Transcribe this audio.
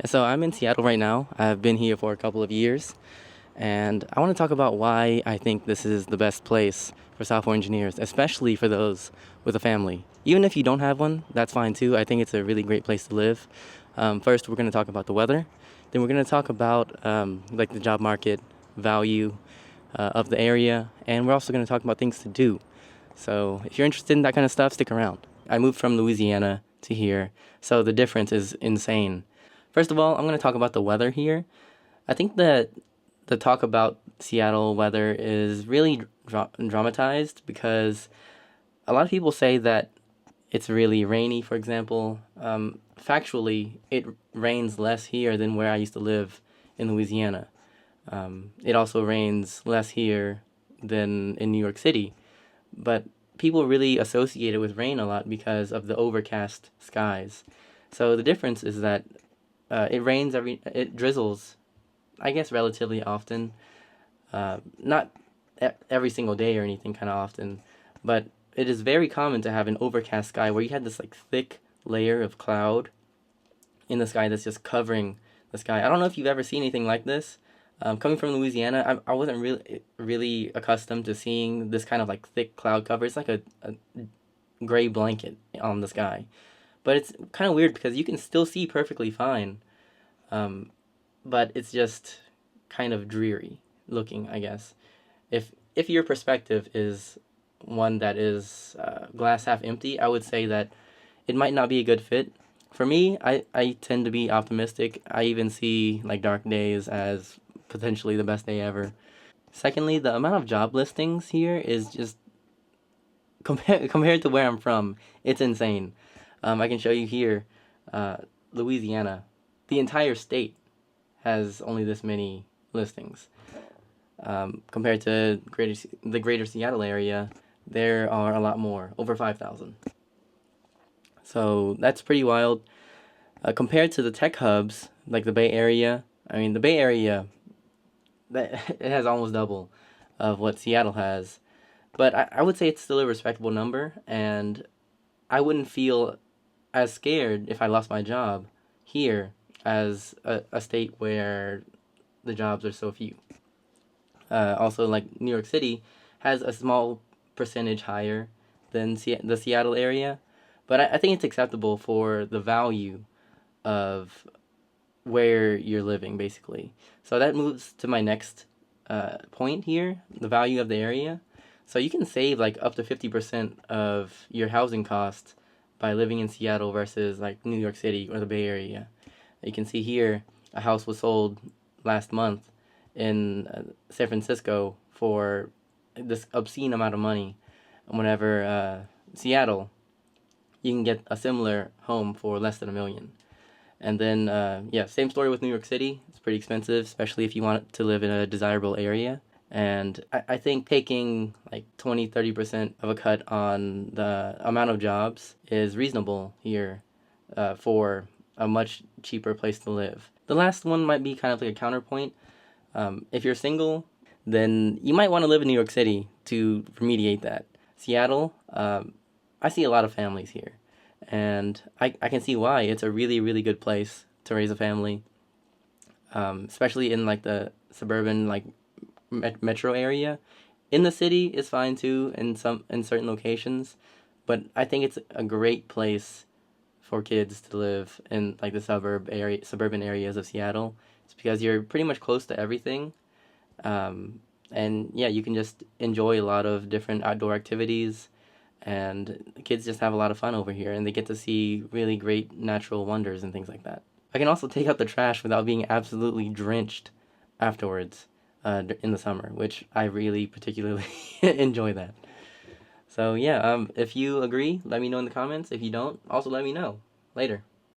So I'm in Seattle right now. I've been here for a couple of years, and I want to talk about why I think this is the best place for software engineers, especially for those with a family. Even if you don't have one, that's fine too. I think it's a really great place to live. First, we're going to talk about the weather. Then we're going to talk about like the job market, value of the area, and we're also going to talk about things to do. So if you're interested in that kind of stuff, stick around. I moved from Louisiana to here, so the difference is insane. First of all, I'm going to talk about the weather here. I think that the talk about Seattle weather is really dramatized because a lot of people say that it's really rainy, for example. Factually, it rains less here than where I used to live in Louisiana. It also rains less here than in New York City, but people really associate it with rain a lot because of the overcast skies. So the difference is that it drizzles, I guess, relatively often. Not every single day or anything kind of often, but it is very common to have an overcast sky where you had this like thick layer of cloud in the sky that's just covering the sky. I don't know if you've ever seen anything like this. Coming from Louisiana, I wasn't really accustomed to seeing this kind of like thick cloud cover. It's like a gray blanket on the sky. But it's kind of weird because you can still see perfectly fine, but it's just kind of dreary looking, I guess. If your perspective is one that is glass half empty, I would say that it might not be a good fit. For me, I tend to be optimistic. I even see like dark days as potentially the best day ever. Secondly, the amount of job listings here is just compared to where I'm from, it's insane. I can show you here, Louisiana, the entire state has only this many listings. Compared to the greater Seattle area, there are a lot more, over 5,000. So that's pretty wild. Compared to the tech hubs, like the Bay Area, I mean, the Bay Area, it has almost double of what Seattle has. But I would say it's still a respectable number, and I wouldn't feel as scared if I lost my job here as a state where the jobs are so few. Also, like New York City has a small percentage higher than the Seattle area, but I think it's acceptable for the value of where you're living, basically. So that moves to my next point here, the value of the area. So you can save like up to 50% of your housing costs by living in Seattle versus like New York City or the Bay Area. You can see here a house was sold last month in San Francisco for this obscene amount of money. Whenever Seattle, you can get a similar home for less than $1 million. And then, yeah, same story with New York City. It's pretty expensive, especially if you want to live in a desirable area. And I think taking like 20-30% of a cut on the amount of jobs is reasonable here for a much cheaper place to live. The last one might be kind of like a counterpoint. If you're single, then you might want to live in New York City to remediate that. Seattle, I see a lot of families here, and I can see why. It's a really, really good place to raise a family, especially in like the suburban, like metro area. In the city is fine too in certain locations, but I think it's a great place for kids to live in like the suburban areas of Seattle. It's because you're pretty much close to everything. And yeah, you can just enjoy a lot of different outdoor activities, and the kids just have a lot of fun over here, and they get to see really great natural wonders and things like that. I can also take out the trash without being absolutely drenched afterwards in the summer, which I really particularly enjoy that. So yeah, if you agree, let me know in the comments. If you don't, also let me know later.